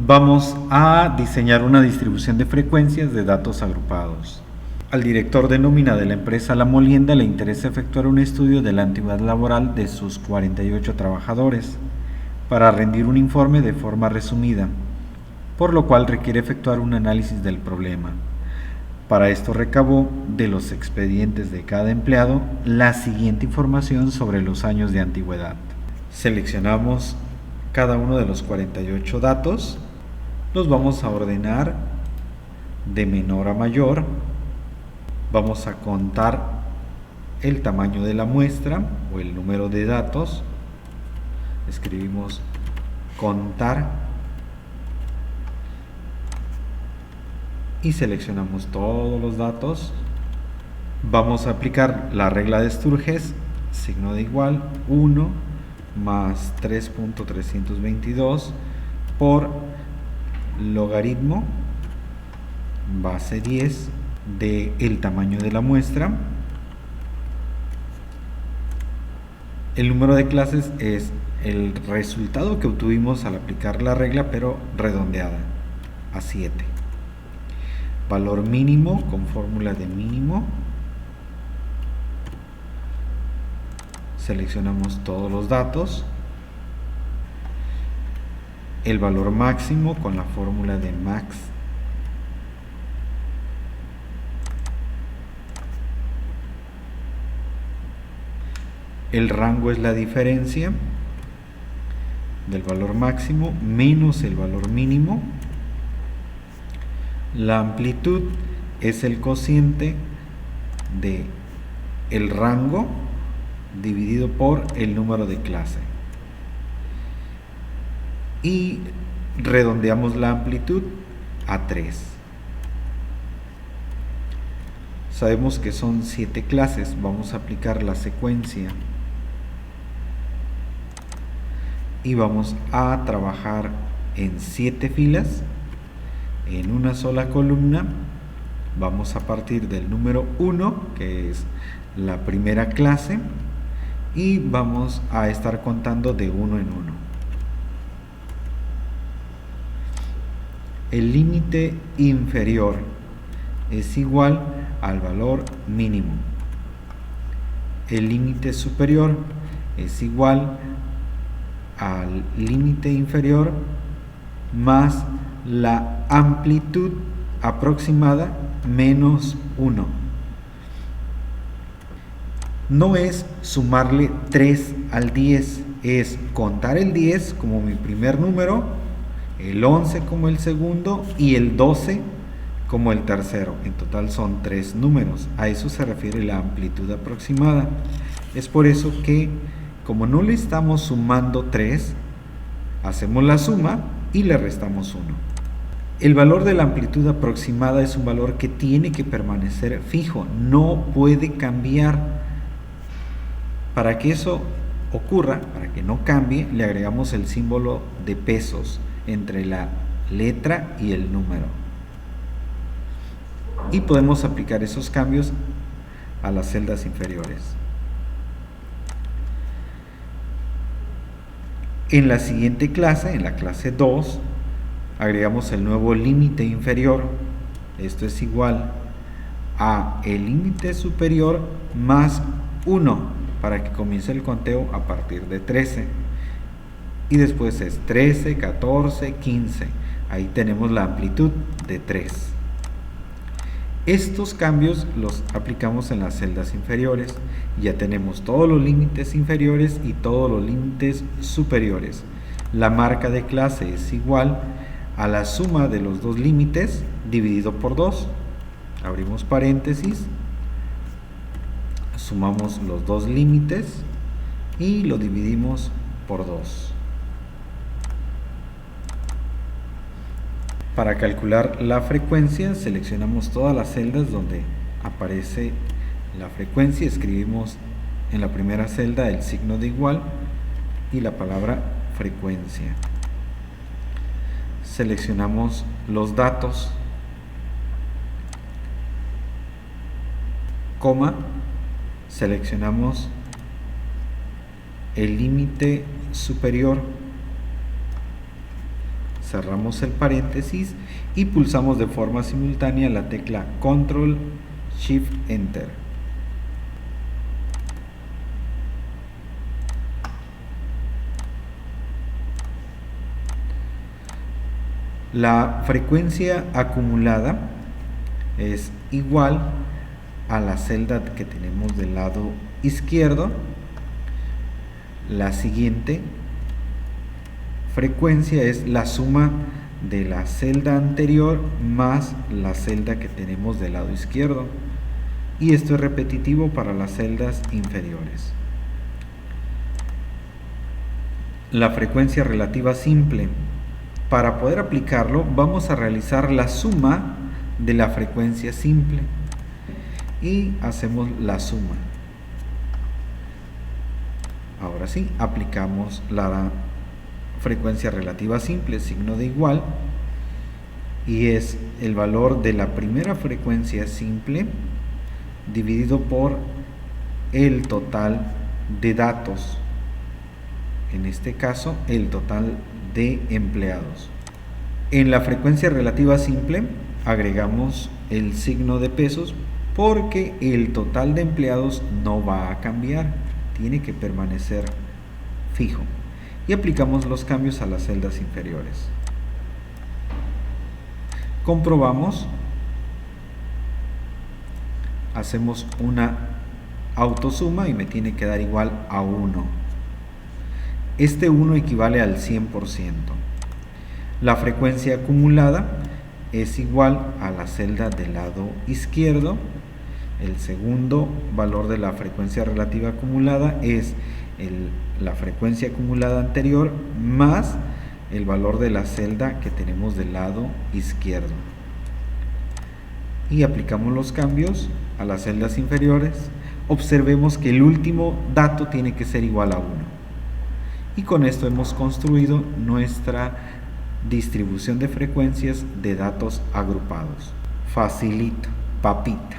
Vamos a diseñar una distribución de frecuencias de datos agrupados. Al director de nómina de la empresa La Molienda le interesa efectuar un estudio de la antigüedad laboral de sus 48 trabajadores para rendir un informe de forma resumida, por lo cual requiere efectuar un análisis del problema. Para esto recabó de los expedientes de cada empleado la siguiente información sobre los años de antigüedad. Seleccionamos cada uno de los 48 datos, los vamos a ordenar de menor a mayor, vamos a contar el tamaño de la muestra o el número de datos, escribimos contar y seleccionamos todos los datos. Vamos a aplicar la regla de Sturges, signo de igual, 1 más 3.322 por logaritmo base 10 del tamaño de la muestra. El número de clases es el resultado que obtuvimos al aplicar la regla, pero redondeada a 7. Valor mínimo con fórmula de mínimo. Seleccionamos todos los datos. El valor máximo con la fórmula de max. El rango es la diferencia del valor máximo menos el valor mínimo. La amplitud es el cociente de el rango dividido por el número de clase. Y redondeamos la amplitud a 3. Sabemos que son 7 clases. Vamos a aplicar la secuencia y vamos a trabajar en 7 filas en una sola columna. Vamos a partir del número 1, que es la primera clase, y vamos a estar contando de 1 en 1. El límite inferior es igual al valor mínimo. El límite superior es igual al límite inferior más la amplitud aproximada menos 1. No es sumarle 3 al 10, es contar el 10 como mi primer número, el 11 como el segundo y el 12 como el tercero. En total son 3 números. A eso se refiere la amplitud aproximada. Es por eso que, como no le estamos sumando 3, hacemos la suma y le restamos 1. El valor de la amplitud aproximada es un valor que tiene que permanecer fijo, no puede cambiar. Para que eso ocurra, para que no cambie, le agregamos el símbolo de pesos entre la letra y el número. Y podemos aplicar esos cambios a las celdas inferiores. En la siguiente clase, en la clase 2, agregamos el nuevo límite inferior. Esto es igual a el límite superior más 1 para que comience el conteo a partir de 13. Y después es 13, 14, 15. Ahí tenemos la amplitud de 3. Estos cambios los aplicamos en las celdas inferiores. Ya tenemos todos los límites inferiores y todos los límites superiores. La marca de clase es igual a la suma de los dos límites dividido por 2. Abrimos paréntesis, sumamos los dos límites y lo dividimos por 2. Para calcular la frecuencia, seleccionamos todas las celdas donde aparece la frecuencia, escribimos en la primera celda el signo de igual y la palabra frecuencia. Seleccionamos los datos, coma, seleccionamos el límite superior, cerramos el paréntesis y pulsamos de forma simultánea la tecla Control Shift Enter. La frecuencia acumulada es igual a la celda que tenemos del lado izquierdo. La siguiente frecuencia es la suma de la celda anterior más la celda que tenemos del lado izquierdo, y esto es repetitivo para las celdas inferiores. La frecuencia relativa simple. Para poder aplicarlo vamos a realizar la suma de la frecuencia simple y hacemos la suma. Ahora sí, aplicamos la frecuencia relativa simple, signo de igual, y es el valor de la primera frecuencia simple dividido por el total de datos, en este caso el total de empleados. En la frecuencia relativa simple agregamos el signo de pesos porque el total de empleados no va a cambiar, tiene que permanecer fijo, y aplicamos los cambios a las celdas inferiores. Comprobamos, hacemos una autosuma y me tiene que dar igual a 1. Este 1 equivale al 100%. La frecuencia acumulada es igual a la celda del lado izquierdo. El segundo valor de la frecuencia relativa acumulada es la frecuencia acumulada anterior más el valor de la celda que tenemos del lado izquierdo. Y aplicamos los cambios a las celdas inferiores. Observemos que el último dato tiene que ser igual a 1. Y con esto hemos construido nuestra distribución de frecuencias de datos agrupados. Facilito, papita.